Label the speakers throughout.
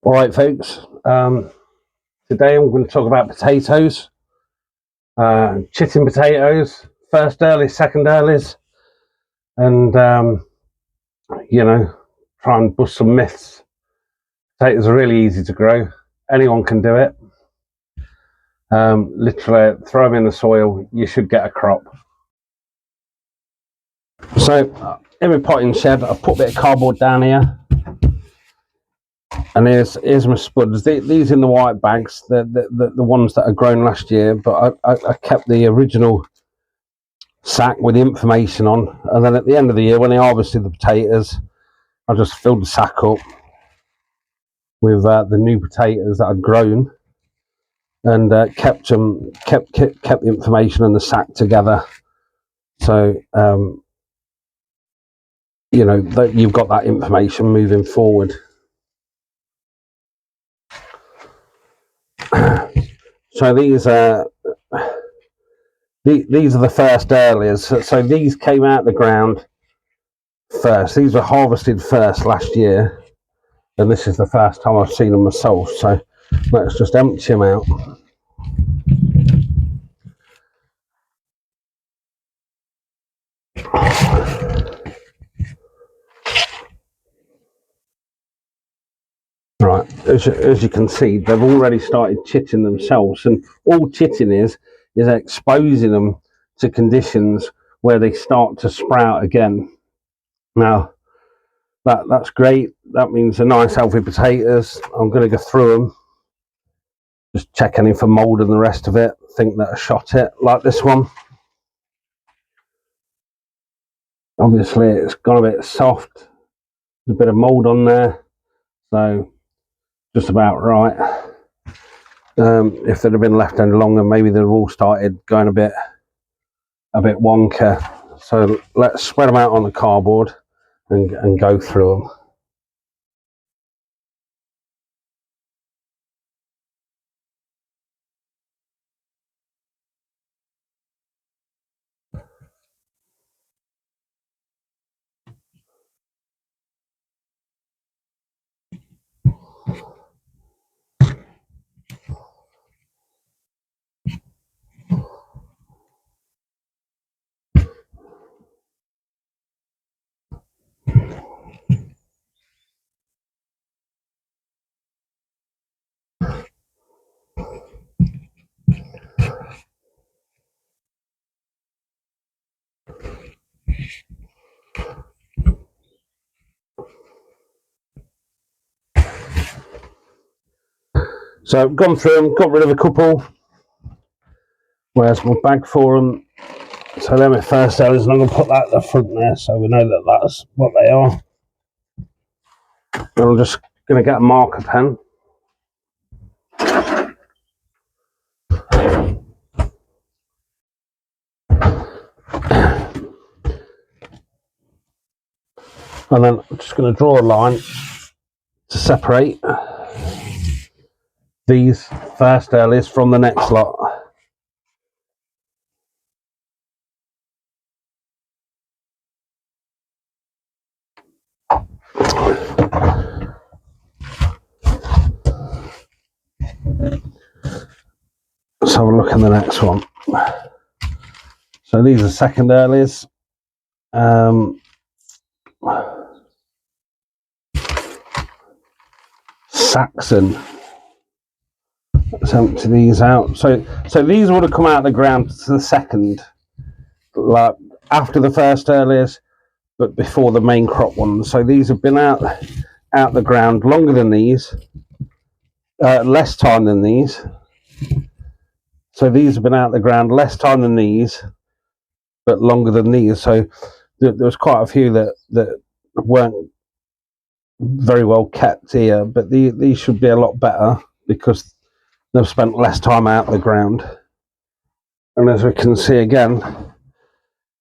Speaker 1: All right, folks. Today I'm going to talk about potatoes, chitting potatoes, first earlies, second earlies, and try and bust some myths. Potatoes are really easy to grow. Anyone can do it. Literally, throw them in the soil. You should get a crop. So, in my potting shed, I've put a bit of cardboard down here. And here's my spuds. These in the white bags, the ones that are grown last year, but I kept the original sack with the information on, and then at the end of the year when I harvested the potatoes, I just filled the sack up with the new potatoes that I'd grown, and kept the information and the sack together. So you've got that information moving forward. So these are the first earliers. So these came out of the ground first. These were harvested first last year, and this is the first time I've seen them myself. So let's just empty them out. Right, as you can see, they've already started chitting themselves, and all chitting is exposing them to conditions where they start to sprout again. Now, that's great. That means a nice healthy potatoes. I'm going to go through them, just check any for mould and the rest of it. Think that I shot it, like this one. Obviously, it's gone a bit soft. There's a bit of mould on there, so just about right. If they'd have been left any longer, maybe they'd have all started going a bit wonker. So let's spread them out on the cardboard and go through them. So I've gone through them, got rid of a couple. Where's my bag for them? So they're my first sellers, and I'm going to put that at the front there so we know that that's what they are. And I'm just going to get a marker pen. And then I'm just going to draw a line to separate these first earlies from the next lot. Let's have a look at the next one. So these are second earlies. Saxon. Let's empty these out. So these would have come out of the ground to the second, like after the first earlies, but before the main crop ones. So these have been out the ground longer than these, less time than these. So these have been out the ground less time than these, but longer than these. So there was quite a few that weren't very well kept here, but these should be a lot better because they've spent less time out the ground. And as we can see again,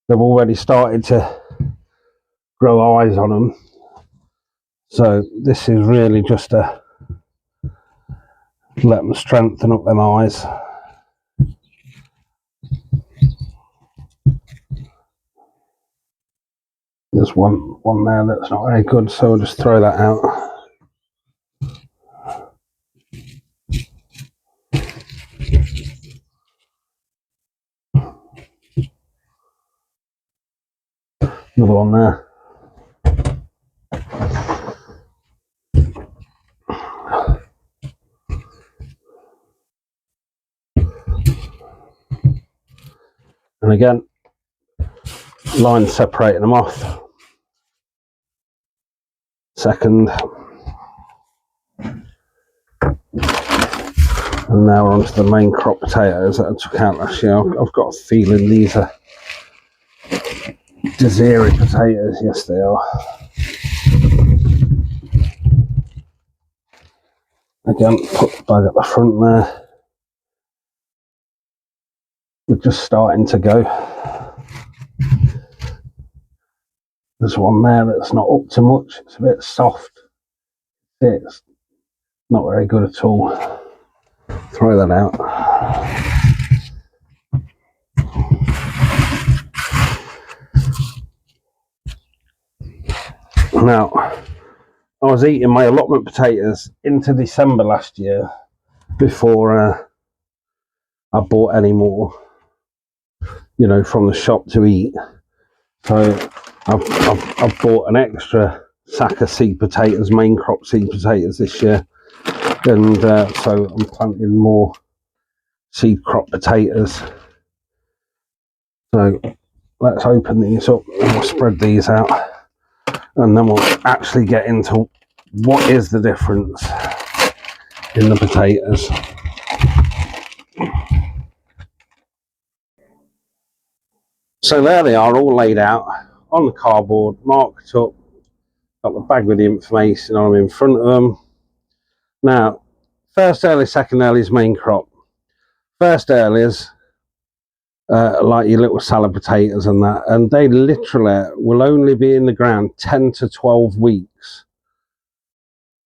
Speaker 1: they've already started to grow eyes on them. So this is really just to let them strengthen up them eyes. There's one there that's not very good, so we'll just throw that out. Another one there. And again, line separating them off. Second. And now we're onto the main crop potatoes that I took out last year. I've got a feeling these are Desiree potatoes. Yes, they are. Again, put the bag at the front there. We're just starting to go. There's one there that's not up to much. It's a bit soft. It's not very good at all. Throw that out. Now, I was eating my allotment potatoes into December last year before I bought any more, you know, from the shop to eat. So I've bought an extra sack of seed potatoes, main crop seed potatoes this year, and so I'm planting more seed crop potatoes. So let's open these up and we'll spread these out, and then we'll actually get into what is the difference in the potatoes. So there they are, all laid out on the cardboard, marked up, got the bag with the information on them in front of them. Now, first earlies, second earlies, main crop. First earlies, like your little salad potatoes and that, and they literally will only be in the ground 10 to 12 weeks.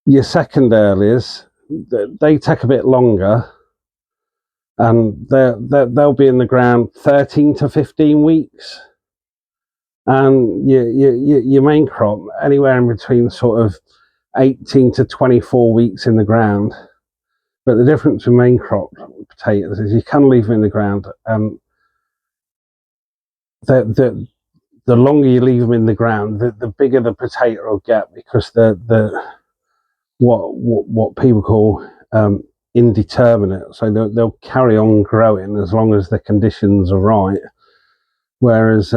Speaker 1: Your second earlies, they take a bit longer, and they'll be in the ground 13 to 15 weeks. And your main crop, anywhere in between sort of 18 to 24 weeks in the ground. But the difference with main crop potatoes is you can leave them in the ground, and the longer you leave them in the ground, the bigger the potato will get, because what people call indeterminate. So they'll carry on growing as long as the conditions are right. Whereas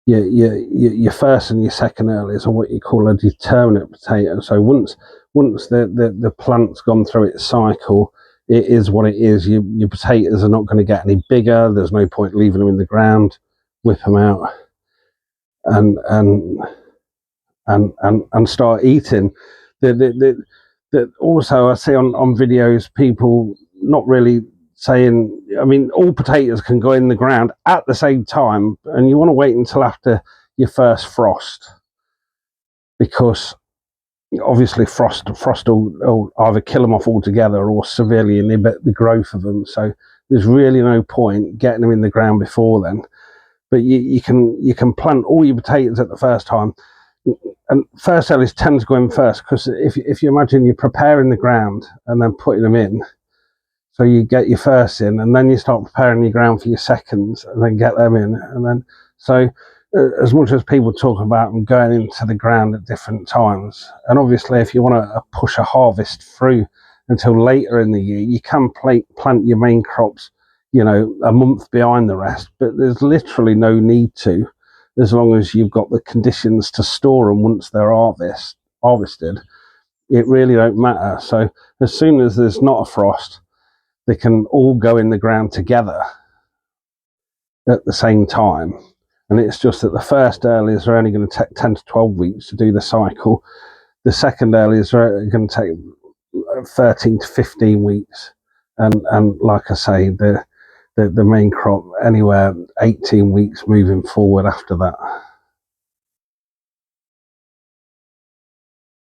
Speaker 1: your first and your second earlies are what you call a determinate potato. So once the plant's gone through its cycle, it is what it is. Your potatoes are not going to get any bigger. There's no point leaving them in the ground. Whip them out and start eating. Also, I see on videos people not really saying, I mean, all potatoes can go in the ground at the same time, and you want to wait until after your first frost, because obviously frost will either kill them off altogether or severely inhibit the growth of them. So there's really no point getting them in the ground before then. But you can plant all your potatoes at the first time, and first earlies tend to go in first, because if you imagine you're preparing the ground and then putting them in, so you get your first in, and then you start preparing your ground for your seconds, and then get them in, and then so as much as people talk about them going into the ground at different times, and obviously if you want to push a harvest through until later in the year, you can plant your main crops, you know, a month behind the rest, but there's literally no need to, as long as you've got the conditions to store them once they're harvested. It really don't matter. So as soon as there's not a frost, they can all go in the ground together at the same time. And it's just that the first earlies are only going to take 10 to 12 weeks to do the cycle. The second earlies are going to take 13 to 15 weeks. And like I say, the main crop anywhere 18 weeks moving forward after that.